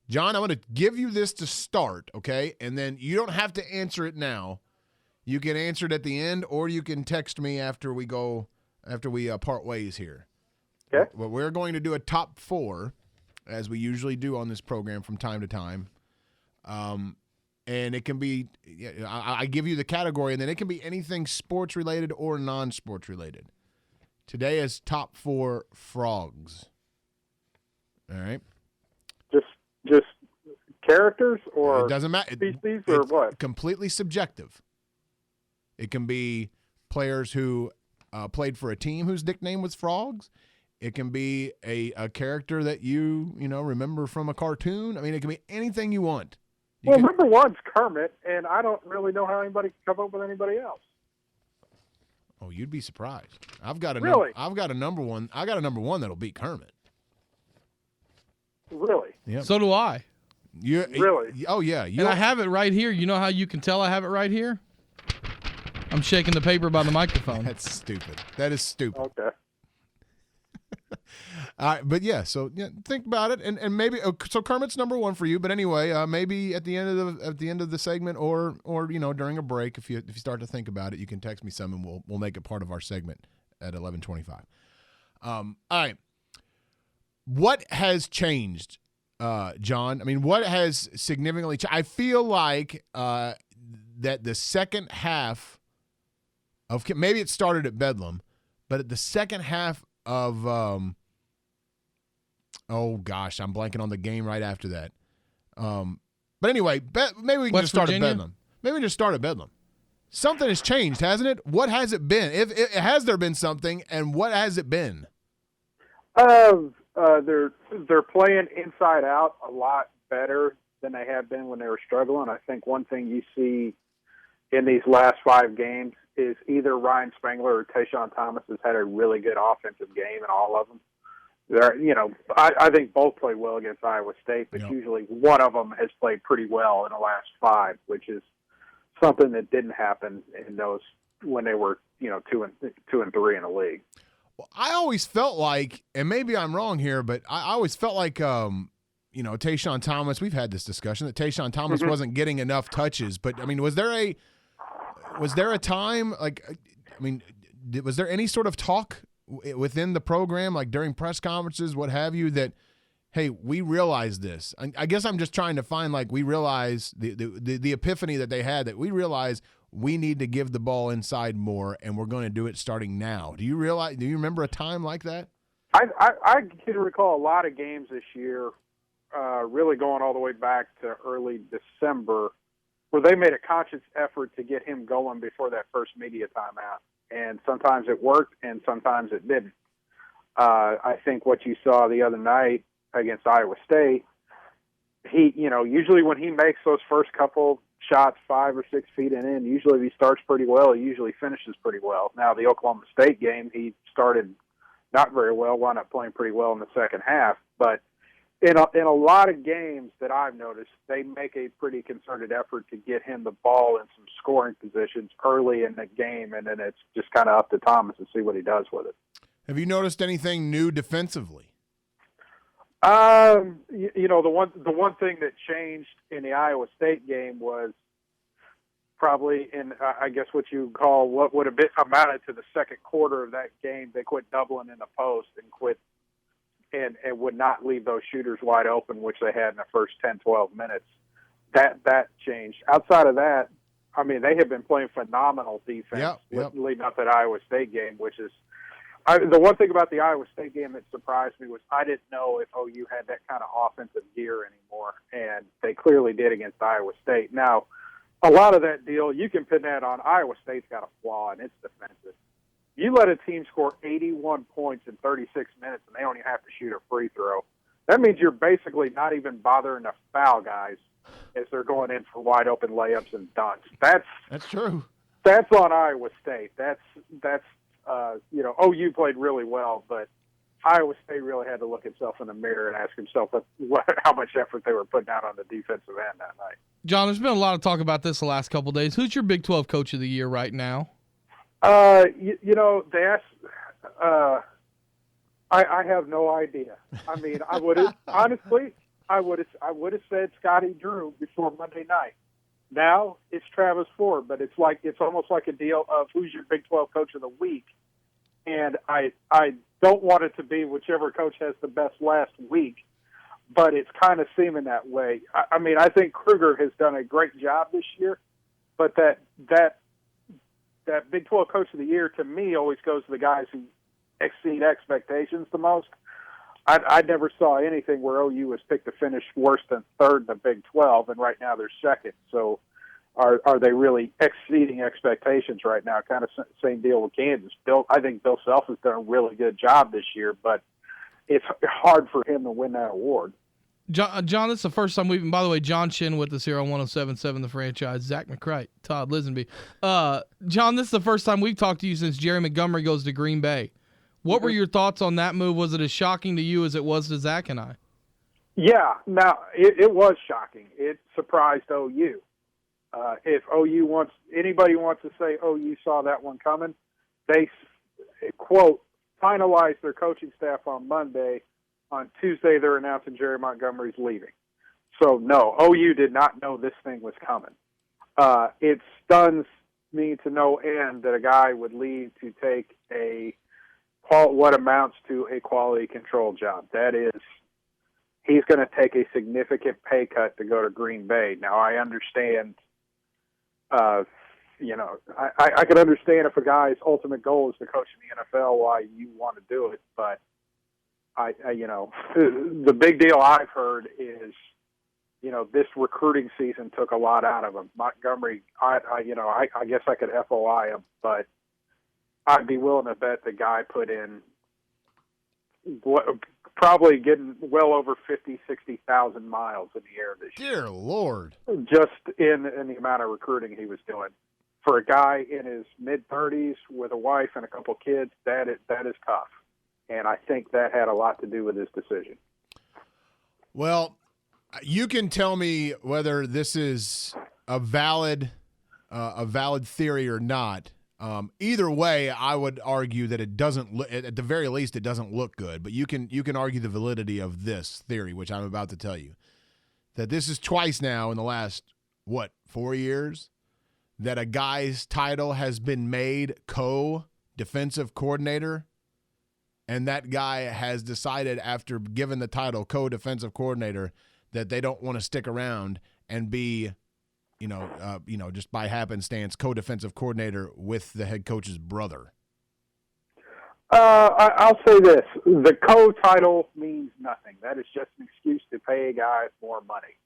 John, I'm going to give you this to start, okay? And then you don't have to answer it now. You can answer it at the end, or you can text me after we part ways here. Okay. Well, we're going to do a top 4, as we usually do on this program from time to time. And it can be, I give you the category, and then it can be anything sports-related or non-sports-related. Today is top 4 frogs. All right? Just characters or it doesn't matter. Species or what? Completely subjective. It can be players who played for a team whose nickname was Frogs. It can be a character that you remember from a cartoon. I mean, it can be anything you want. Number one's Kermit, and I don't really know how anybody can come up with anybody else. Oh, you'd be surprised. I've got a number one. I got a number one that'll beat Kermit. Really? Yeah. So do I. Really? Oh yeah. And I have it right here. You know how you can tell I have it right here? I'm shaking the paper by the microphone. That's stupid. That is stupid. Okay. All right, but think about it, and maybe so Kermit's number one for you. But anyway, maybe at the end of the segment, or during a break, if you start to think about it, you can text me some, and we'll make it part of our segment at 11:25. All right, what has changed, John? I mean, what has significantly changed? I feel like that the second half of maybe it started at Bedlam, but at the second half of oh gosh, I'm blanking on the game right after that. But anyway, maybe we can just start at Bedlam. Maybe we just start at Bedlam. Something has changed, hasn't it? What has it been? Has there been something, and what has it been? They're playing inside out a lot better than they have been when they were struggling. I think one thing you see in these last 5 games is either Ryan Spangler or Tayshawn Thomas has had a really good offensive game in all of them. I think both played well against Iowa State, but usually one of them has played pretty well in the last 5, which is something that didn't happen in those when they were 2 and 3 in the league. Well, I always felt like, and maybe I'm wrong here, but I always felt like Tayshawn Thomas. We've had this discussion that Tayshawn Thomas wasn't getting enough touches. But I mean, was there a time was there any sort of talk within the program, like during press conferences, what have you, that, hey, we realize this? I guess I'm just trying to find, like, we realize the epiphany that they had, that we realize we need to give the ball inside more, and we're going to do it starting now. Do you remember a time like that? I can recall a lot of games this year, really going all the way back to early December, where they made a conscious effort to get him going before that first media timeout. And sometimes it worked, and sometimes it didn't. I think what you saw the other night against Iowa State, he, usually when he makes those first couple shots 5 or 6 feet in, usually he starts pretty well. He usually finishes pretty well. Now, the Oklahoma State game, he started not very well, wound up playing pretty well in the second half. But in a lot of games that I've noticed, they make a pretty concerted effort to get him the ball in some scoring positions early in the game, and then it's just kind of up to Thomas to see what he does with it. Have you noticed anything new defensively? The one thing that changed in the Iowa State game was probably in, I guess, what you call what would have been amounted to the second quarter of that game. They quit doubling in the post and quit and would not leave those shooters wide open, which they had in the first 10, 12 minutes. That changed. Outside of that, I mean, they have been playing phenomenal defense leading up to that Iowa State game, which is the one thing about the Iowa State game that surprised me was I didn't know if OU had that kind of offensive gear anymore, and they clearly did against Iowa State. Now, a lot of that deal, you can pin that on Iowa State's got a flaw, and it's defensive. You let a team score 81 points in 36 minutes, and they don't even have to shoot a free throw. That means you're basically not even bothering to foul guys as they're going in for wide open layups and dunks. That's true. That's on Iowa State. That's OU played really well, but Iowa State really had to look itself in the mirror and ask himself how much effort they were putting out on the defensive end that night. John, there's been a lot of talk about this the last couple of days. Who's your Big 12 Coach of the Year right now? They asked, I have no idea. I mean, I would honestly, I would have said Scotty Drew before Monday night. Now it's Travis Ford, but it's almost like a deal of who's your Big 12 Coach of the Week, and I don't want it to be whichever coach has the best last week, but it's kind of seeming that way. I mean, I think Kruger has done a great job this year, but that Big 12 Coach of the Year to me always goes to the guys who exceed expectations the most. I never saw anything where OU was picked to finish worse than third in the Big 12, and right now they're second. So are they really exceeding expectations right now? Kind of same deal with Kansas. I think Bill Self has done a really good job this year, but it's hard for him to win that award. John, this is the first time we've – by the way, John Shinn with us here on 107.7 The Franchise, Zach McCrite, Todd Lisenbee. John, this is the first time we've talked to you since Jerry Montgomery goes to Green Bay. What were your thoughts on that move? Was it as shocking to you as it was to Zach and I? Yeah, now it was shocking. It surprised OU. If anybody wants to say OU saw that one coming, they, quote, finalized their coaching staff on Monday. On Tuesday, they're announcing Jerry Montgomery's leaving. So, no, OU did not know this thing was coming. It stuns me to no end that a guy would leave to take what amounts to a quality control job. That is, he's going to take a significant pay cut to go to Green Bay. Now, I understand, I could understand if a guy's ultimate goal is to coach in the NFL why you want to do it, but the big deal I've heard is, this recruiting season took a lot out of him. Montgomery, I guess I could FOI him, but I'd be willing to bet the guy put in probably getting well over 60,000 miles in the air this year. Dear Lord. Just in the amount of recruiting he was doing. For a guy in his mid-30s with a wife and a couple kids, that is tough. And I think that had a lot to do with his decision. Well, you can tell me whether this is a valid theory or not. Either way, I would argue that it doesn't look, at the very least, it doesn't look good. But you can argue the validity of this theory, which I'm about to tell you. That this is twice now in the last, 4 years, that a guy's title has been made co-defensive coordinator. And that guy has decided after given the title co-defensive coordinator that they don't want to stick around and be, just by happenstance co-defensive coordinator with the head coach's brother. I'll say this. The co-title means nothing. That is just an excuse to pay guys more money.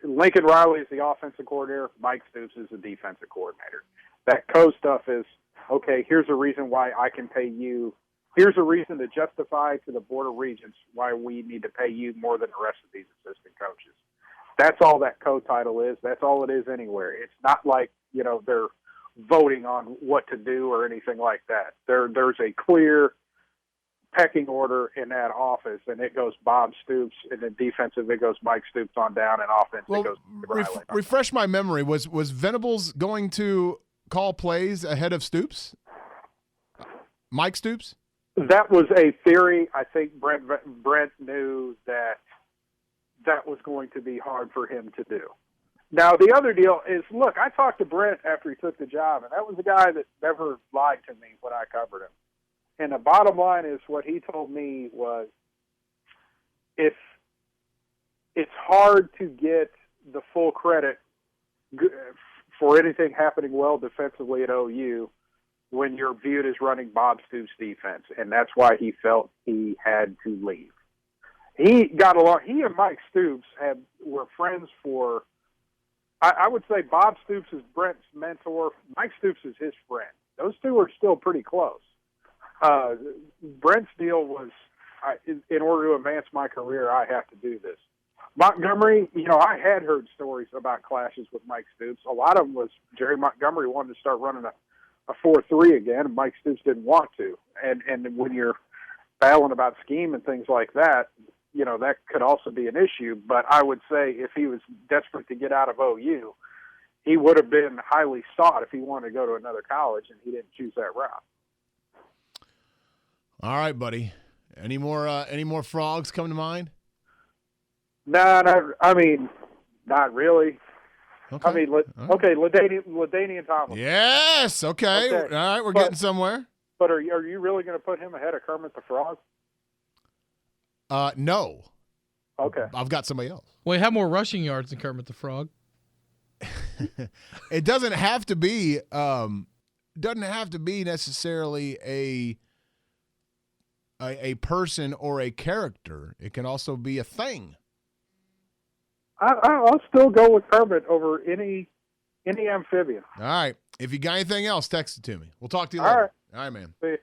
Lincoln Riley is the offensive coordinator. Mike Stoops is the defensive coordinator. That co-stuff is, okay, here's a reason why I can pay you. Here's a reason to justify to the Board of Regents why we need to pay you more than the rest of these assistant coaches. That's all that co-title is. That's all it is anywhere. It's not like, they're voting on what to do or anything like that. There's a clear pecking order in that office, and it goes Bob Stoops, and then defensive, it goes Mike Stoops on down, and offense, it goes Riley. Refresh my memory. Was Venables going to call plays ahead of Stoops? Mike Stoops? That was a theory. I think Brent knew that was going to be hard for him to do. Now, the other deal is, look, I talked to Brent after he took the job, and that was a guy that never lied to me when I covered him. And the bottom line is what he told me was, if it's hard to get the full credit for anything happening well defensively at OU when you're viewed as running Bob Stoops' defense, and that's why he felt he had to leave. He got along. He and Mike Stoops were friends for, I would say Bob Stoops is Brent's mentor. Mike Stoops is his friend. Those two are still pretty close. Brent's deal was, in order to advance my career, I have to do this. Montgomery, I had heard stories about clashes with Mike Stoops. A lot of them was Jerry Montgomery wanted to start running a 4-3 again, and Mike Stoops didn't want to. And when you're battling about scheme and things like that, that could also be an issue. But I would say if he was desperate to get out of OU, he would have been highly sought if he wanted to go to another college, and he didn't choose that route. All right, buddy. Any more frogs come to mind? Nah, not really. Okay. I mean, LaDainian Tomlinson. Yes. Okay. All right. We're getting somewhere. But are you really going to put him ahead of Kermit the Frog? No. Okay. I've got somebody else. Well, he had more rushing yards than Kermit the Frog. It doesn't have to be. Doesn't have to be necessarily a person or a character. It can also be a thing. I'll still go with Kermit over any amphibian. All right. If you got anything else, text it to me. We'll talk to you later. All right. All right, man. See you.